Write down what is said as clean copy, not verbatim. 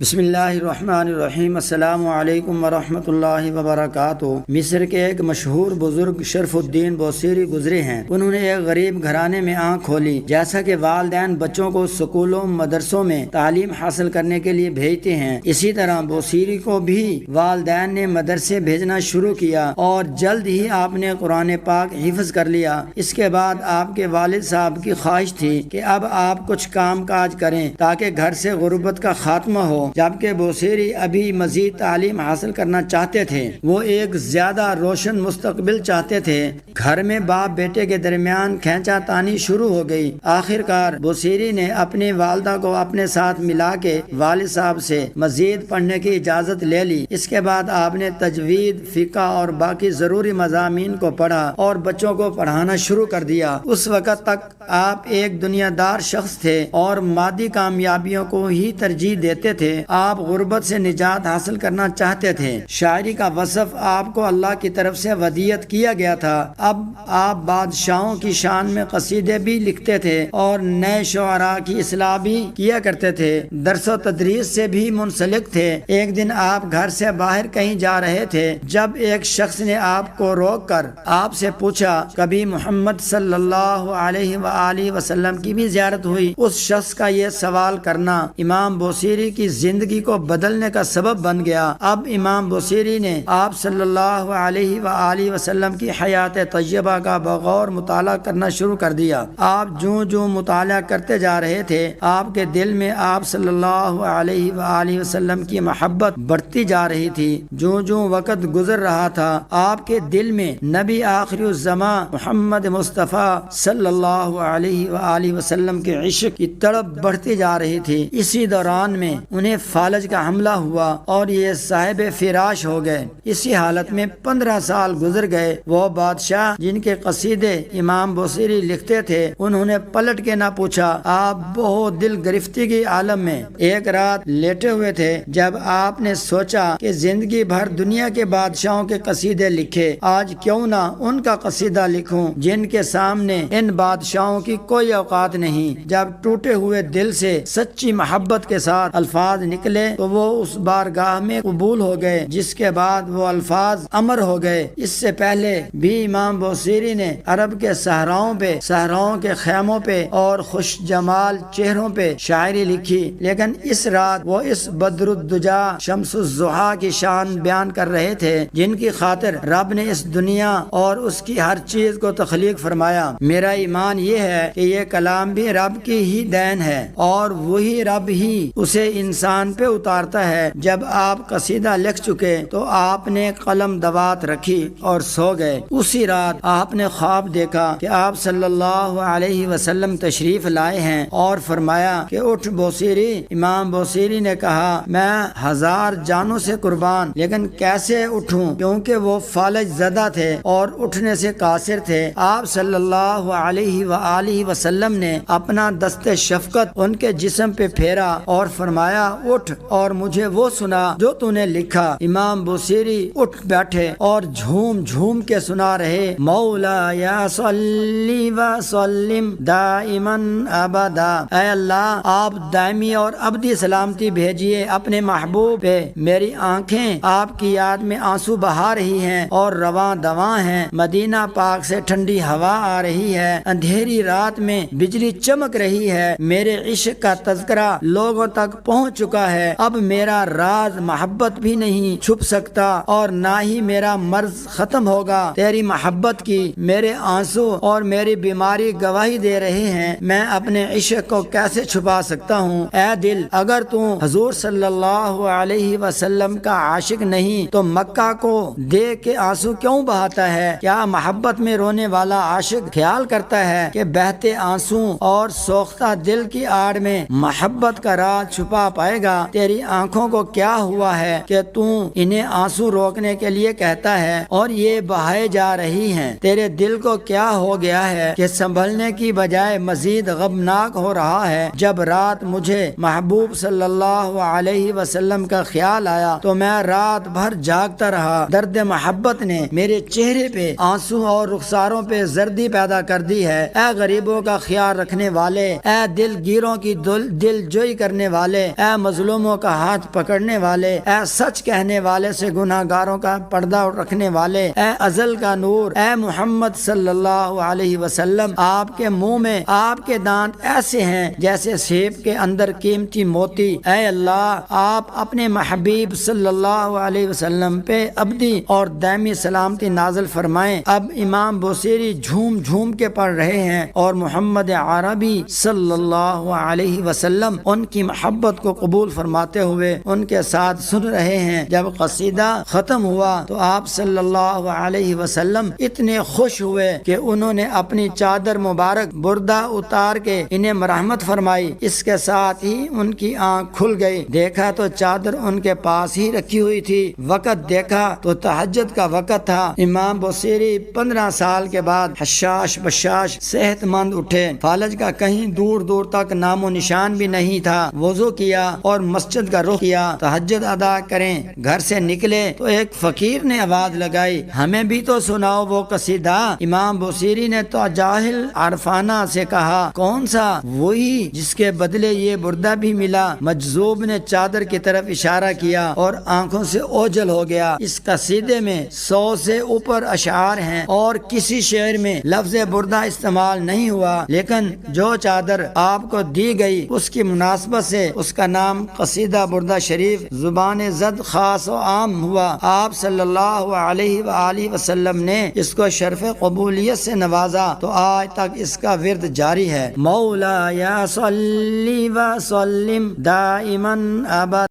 بسم اللہ الرحمن الرحیم۔ السلام علیکم ورحمۃ اللہ وبرکاتہ۔ مصر کے ایک مشہور بزرگ شرف الدین بوصیری گزرے ہیں۔ انہوں نے ایک غریب گھرانے میں آنکھ کھولی۔ جیسا کہ والدین بچوں کو سکولوں مدرسوں میں تعلیم حاصل کرنے کے لیے بھیجتے ہیں، اسی طرح بوصیری کو بھی والدین نے مدرسے بھیجنا شروع کیا اور جلد ہی آپ نے قرآن پاک حفظ کر لیا۔ اس کے بعد آپ کے والد صاحب کی خواہش تھی کہ اب آپ کچھ کام کاج کریں تاکہ گھر سے غربت کا خاتمہ ہو۔ جبکہ بوصیری ابھی مزید تعلیم حاصل کرنا چاہتے تھے، وہ ایک زیادہ روشن مستقبل چاہتے تھے۔ گھر میں باپ بیٹے کے درمیان کھینچا تانی شروع ہو گئی۔ آخر کار بوصیری نے اپنی والدہ کو اپنے ساتھ ملا کے والد صاحب سے مزید پڑھنے کی اجازت لے لی۔ اس کے بعد آپ نے تجوید، فقہ اور باقی ضروری مضامین کو پڑھا اور بچوں کو پڑھانا شروع کر دیا۔ اس وقت تک آپ ایک دنیا دار شخص تھے اور مادی کامیابیوں کو ہی ترجیح دیتے تھے۔ آپ غربت سے نجات حاصل کرنا چاہتے تھے۔ شاعری کا وصف آپ کو اللہ کی طرف سے ودیعت کیا گیا تھا۔ اب آپ بادشاہوں کی شان میں قصیدے بھی لکھتے تھے اور نئے شعراء کی اصلاح بھی کیا کرتے تھے۔ درس و تدریس سے بھی منسلک تھے۔ ایک دن آپ گھر سے باہر کہیں جا رہے تھے جب ایک شخص نے آپ کو روک کر آپ سے پوچھا، کبھی محمد صلی اللہ علیہ وآلہ وسلم کی بھی زیارت ہوئی؟ اس شخص کا یہ سوال کرنا امام بوصیری کی زندگی کو بدلنے کا سبب بن گیا۔ اب امام بوصیری نے آپ صلی اللہ علیہ وآلہ وسلم کی حیات طیبہ کا بغور مطالعہ کرنا شروع کر دیا۔ آپ جوں مطالعہ کرتے جا رہے تھے، آپ کے دل میں آپ صلی اللہ علیہ وآلہ وسلم کی محبت بڑھتی جا رہی تھی۔ جوں وقت گزر رہا تھا، آپ کے دل میں نبی آخر الزماں محمد مصطفیٰ صلی اللہ علیہ وآلہ وسلم کے عشق کی تڑپ بڑھتی جا رہی تھی۔ اسی دوران میں انہیں فالج کا حملہ ہوا اور یہ صاحب فراش ہو گئے۔ اسی حالت میں 15 سال گزر گئے۔ وہ بادشاہ جن کے قصیدے امام بوصیری لکھتے تھے، انہوں نے پلٹ کے نہ پوچھا۔ آپ بہت دل گرفتی کی عالم میں ایک رات لیٹے ہوئے تھے جب آپ نے سوچا کہ زندگی بھر دنیا کے بادشاہوں کے قصیدے لکھے، آج کیوں نہ ان کا قصیدہ لکھوں جن کے سامنے ان بادشاہوں کی کوئی اوقات نہیں۔ جب ٹوٹے ہوئے دل سے سچی محبت کے ساتھ الفاظ نکلے تو وہ اس بارگاہ میں قبول ہو گئے، جس کے بعد وہ الفاظ امر ہو گئے۔ اس سے پہلے بھی امام بوصیری نے عرب کے صحراؤں کے خیموں پہ اور خوش جمال چہروں پہ شاعری لکھی، لیکن اس رات وہ اس بدر الدجا شمس الضحیٰ کی شان بیان کر رہے تھے جن کی خاطر رب نے اس دنیا اور اس کی ہر چیز کو تخلیق فرمایا۔ میرا ایمان یہ ہے کہ یہ کلام بھی رب کی ہی دین ہے اور وہی رب ہی اسے انسان پہ اتارتا ہے۔ جب آپ قصیدہ لکھ چکے تو آپ نے قلم دوات رکھی اور سو گئے۔ اسی رات آپ نے خواب دیکھا کہ آپ صلی اللہ علیہ وسلم تشریف لائے ہیں اور فرمایا کہ اٹھ بوصیری۔ امام بوصیری نے کہا، میں 1000 جانوں سے قربان، لیکن کیسے اٹھوں؟ کیونکہ وہ فالج زدہ تھے اور اٹھنے سے قاصر تھے۔ آپ صلی اللہ علیہ وآلہ وسلم نے اپنا دست شفقت ان کے جسم پہ پھیرا اور فرمایا، اٹھ اور مجھے وہ سنا جو تو نے لکھا۔ امام بوصیری اٹھ بیٹھے اور جھوم کے سنا رہے، مولا یا صلی وسلم دائما ابدا۔ اے اللہ، آپ دائمی اور ابدی سلامتی بھیجیے اپنے محبوب پہ۔ میری آنکھیں آپ کی یاد میں آنسو بہا رہی ہیں اور رواں دواں ہیں۔ مدینہ پاک سے ٹھنڈی ہوا آ رہی ہے، اندھیری رات میں بجلی چمک رہی ہے۔ میرے عشق کا تذکرہ لوگوں تک پہنچ چکا ہے۔ اب میرا راز محبت بھی نہیں چھپ سکتا اور نہ ہی میرا مرض ختم ہوگا۔ تیری محبت کی میرے آنسو اور میری بیماری گواہی دے رہے ہیں۔ میں اپنے عشق کو کیسے چھپا سکتا ہوں؟ اے دل، اگر تو حضور صلی اللہ علیہ وسلم کا عاشق نہیں تو مکہ کو دیکھ کے آنسو کیوں بہاتا ہے؟ کیا محبت میں رونے والا عاشق خیال کرتا ہے کہ بہتے آنسو اور سوختہ دل کی آڑ میں محبت کا راز چھپا پائے گا؟ تیری آنکھوں کو کیا ہوا ہے کہ تو انہیں آنسو روکنے کے لیے کہتا ہے اور یہ بہائے جا رہی ہیں؟ تیرے دل کو کیا ہو گیا ہے کہ سنبھلنے کی بجائے مزید غمناک ہو رہا ہے؟ جب رات مجھے محبوب صلی اللہ علیہ وسلم کا خیال آیا تو میں رات بھر جاگتا رہا۔ درد محبت نے میرے چہرے پہ آنسو اور رخساروں پہ زردی پیدا کر دی ہے۔ اے غریبوں کا خیال رکھنے والے، اے دل گیروں کی دل جوئی کرنے والے، اے مظلوموں کا ہاتھ پکڑنے والے، اے سچ کہنے والے سے گناہ گاروں کا پردہ رکھنے والے، اے ازل کا نور، اے محمد صلی اللہ علیہ وسلم، آپ کے منہ میں آپ کے دانت ایسے ہیں جیسے سیب کے اندر قیمتی موتی۔ اے اللہ، آپ اپنے محبوب صلی اللہ علیہ وسلم پہ ابدی اور دائمی سلامتی نازل فرمائیں۔ اب امام بوصیری جھوم جھوم کے پڑھ رہے ہیں اور محمد عربی صلی اللہ علیہ وسلم ان کی محبت کو قبول فرماتے ہوئے ان کے ساتھ سن رہے ہیں۔ جب قصیدہ ختم ہوا تو آپ صلی اللہ علیہ وسلم اتنے خوش ہوئے کہ انہوں نے اپنی چادر مبارک بردہ اتار کے انہیں مرحمت فرمائی۔ اس کے ساتھ ہی ان کی آنکھ کھل گئی، دیکھا تو چادر ان کے پاس ہی رکھی ہوئی تھی۔ وقت دیکھا تو تہجد کا وقت تھا۔ امام بوصیری 15 سال کے بعد حشاش بشاش صحت مند اٹھے، فالج کا کہیں دور دور تک نام و نشان بھی نہیں تھا۔ وضو کیا اور مسجد کا رخ کیا، تہجد ادا کریں۔ گھر سے نکلے تو ایک فقیر نے آواز لگائی، ہمیں بھی تو سناؤ وہ قصیدہ۔ امام بوصیری نے تو جاہل عارفانہ سے کہا، کون سا؟ وہی جس کے بدلے یہ بردہ بھی ملا۔ مجذوب نے چادر کی طرف اشارہ کیا اور آنکھوں سے اوجھل ہو گیا۔ اس قصیدے میں 100 سے اوپر اشعار ہیں اور کسی شعر میں لفظ بردہ استعمال نہیں ہوا، لیکن جو چادر آپ کو دی گئی اس کی مناسبت سے اس کا نام قصیدہ بردہ شریف زبان زد خاص و عام ہوا۔ آپ صلی اللہ علیہ وآلہ وسلم نے اس کو شرف قبولیت سے نوازا تو آج تک اس کا ورد جاری ہے۔ مولا یا صلی و سلم دائما ابدا